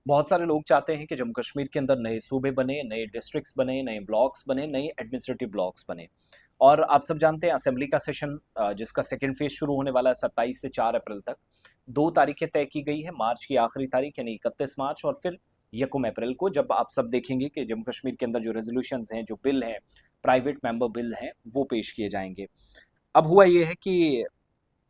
बहुत सारे लोग चाहते हैं कि जम्मू कश्मीर के अंदर नए सूबे बने, नए डिस्ट्रिक्ट्स बने, नए ब्लॉक्स बने, नए एडमिनिस्ट्रेटिव ब्लॉक्स बने। और आप सब जानते हैं असेंबली का सेशन जिसका सेकेंड फेज शुरू होने वाला है 27 से 4 अप्रैल तक। 2 तारीखें तय की गई है, मार्च की आखिरी तारीख यानी 31 मार्च और फिर यकम अप्रैल को, जब आप सब देखेंगे कि जम्मू कश्मीर के अंदर जो रेजोल्यूशंस हैं, जो बिल हैं, प्राइवेट मेंबर बिल हैं, वो पेश किए जाएंगे। अब हुआ ये है कि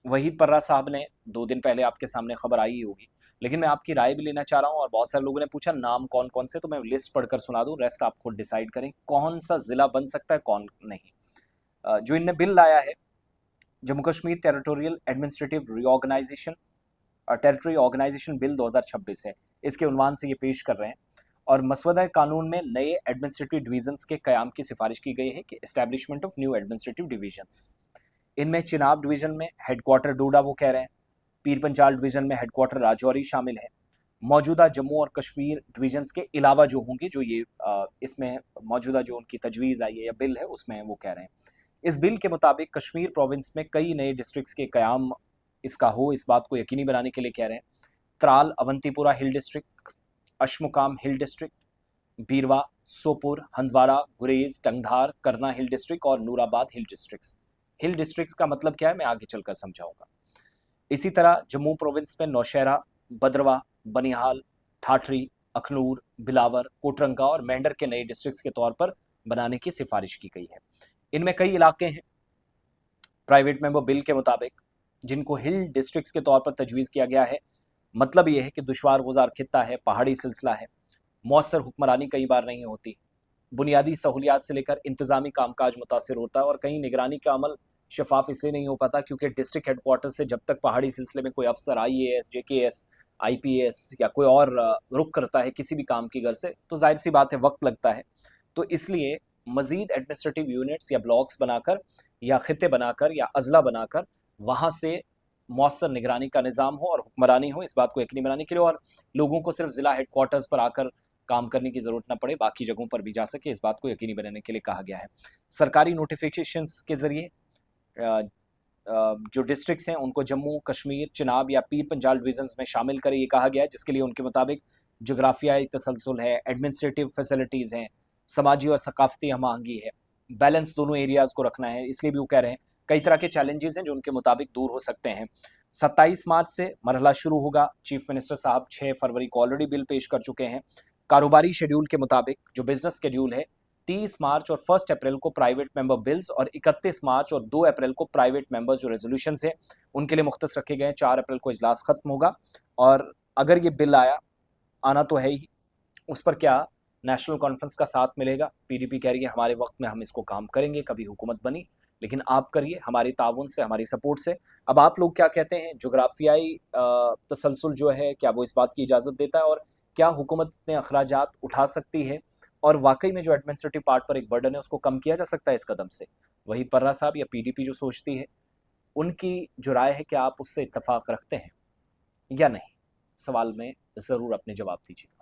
वहीद पर्रा साहब ने 2 दिन पहले आपके सामने खबर आई ही होगी, लेकिन मैं आपकी राय भी लेना चाह रहा हूँ। और बहुत सारे लोगों ने पूछा नाम कौन कौन से, तो मैं लिस्ट पढ़कर सुना दूं, रेस्ट आप खुद डिसाइड करें कौन सा जिला बन सकता है कौन नहीं। जो इनने बिल लाया है, Jammu Kashmir territorial administrative reorganisation, territory organisation bill 2026 है, इसके उन्वान से ये पेश कर रहे हैं। और मसवदा कानून में नए एडमिनिस्ट्रेटिव डिवीजन्स के कयाम की सिफारिश की गई है कि establishment of new administrative divisions. इनमें चिनाब डिवीजन में हेडक्वार्टर डोडा वो कह रहे हैं, पीर पंजाल डिवीजन में हेडक्वार्टर राजौरी शामिल है। मौजूदा जम्मू और कश्मीर डिवीजन्स के अलावा जो होंगे, जो ये इसमें मौजूदा जो उनकी तजवीज़ आई है या बिल है उसमें वो कह रहे हैं। इस बिल के मुताबिक कश्मीर प्रोविंस में कई नए डिस्ट्रिक्ट्स के कयाम इसका हो, इस बात को यकीनी बनाने के लिए कह रहे हैं। Tral Awantipora hill district, Ashmuqam hill district, Beerwah, Sopore, Handwara, Gurez, Tangdhar, Karnah hill district और Nurabad hill district. Hill districts का मतलब क्या है मैं आगे चलकर समझाऊंगा। इसी तरह जम्मू प्रोविंस में नौशहरा, बदरवा, बनिहाल, ठाठरी, अखनूर, बिलावर, कोटरंगा और मेंढर के नए डिस्ट्रिक्ट्स के तौर पर बनाने की सिफारिश की गई है। इनमें कई इलाके हैं प्राइवेट मेंबर बिल के मुताबिक जिनको हिल डिस्ट्रिक्ट्स के तौर पर तजवीज़ किया गया है। मतलब यह है कि दुशवार गुजार खित्ता है, पहाड़ी सिलसिला है, मौसर हुक्मरानी कई बार नहीं होती, बुनियादी सहूलियात से लेकर इंतजामी कामकाज मुतासर होता है और कहीं निगरानी का अमल शफाफ इसलिए नहीं हो पाता क्योंकि डिस्ट्रिक्ट हेडक्वार्टर से जब तक पहाड़ी सिलसिले में कोई अफसर IAS, JKS, IPS या कोई और रुख करता है किसी भी काम की घर से, तो जाहिर सी बात है वक्त लगता है। तो इसलिए मजीद एडमिनिस्ट्रेटिव यूनिट्स या ब्लॉक्स बनाकर या खिते बनाकर या अजला बनाकर वहां से मौसर निगरानी का निज़ाम हो और हुक्मरानी हो, इस बात को यकीनी बनाने के लिए, और लोगों को सिर्फ ज़िला हेडक्वार्टर्स पर आकर काम करने की ज़रूरत ना पड़े, बाकी जगहों पर भी जा सके, इस बात को यकीनी बनाने के लिए कहा गया है। सरकारी नोटिफिकेशंस के ज़रिए जो डिस्ट्रिक्ट्स हैं उनको जम्मू कश्मीर, चिनाब या पीर पंजाल डिवीजन्स में शामिल करें, ये कहा गया है, जिसके लिए उनके मुताबिक जोग्राफियाई तसलसल है, एडमिनिस्ट्रेटिव फैसिलिटीज़ हैं, समाजी और सकाफती हम आहंगी है, बैलेंस दोनों एरियाज़ को रखना है। इसलिए भी वो कह रहे हैं कई तरह के चैलेंजेस हैं जो उनके मुताबिक दूर हो सकते हैं। 27 मार्च से मरहला शुरू होगा। चीफ मिनिस्टर साहब 6 फरवरी को ऑलरेडी बिल पेश कर चुके हैं। कारोबारी शेड्यूल के मुताबिक जो बिजनेस शेड्यूल है, 30 मार्च और 1 अप्रैल को प्राइवेट मेंबर बिल्स और 31 मार्च और 2 अप्रैल को प्राइवेट मेंबर्स जो रेजोल्यूशन है उनके लिए मुख्तस रखे गए हैं। 4 अप्रैल को इजलास खत्म होगा। और अगर ये बिल आना तो है ही, उस पर क्या नेशनल कॉन्फ्रेंस का साथ मिलेगा? PDP कह रही है हमारे वक्त में हम इसको काम करेंगे, कभी हुकूमत बनी, लेकिन आप करिए हमारी ताउन से, हमारी सपोर्ट से। अब आप लोग क्या कहते हैं? जोग्राफियाई तसलसल जो है क्या वो इस बात की इजाज़त देता है, और क्या हुकूमत इतने अखराजात उठा सकती है, और वाकई में जो एडमिनिस्ट्रेटिव पार्ट पर एक बर्डन है उसको कम किया जा सकता है इस कदम से? वही पर्रा साहब या PDP जो सोचती है, उनकी जो राय है क्या आप उससे इत्तेफाक रखते हैं या नहीं? सवाल में ज़रूर अपने जवाब दीजिएगा।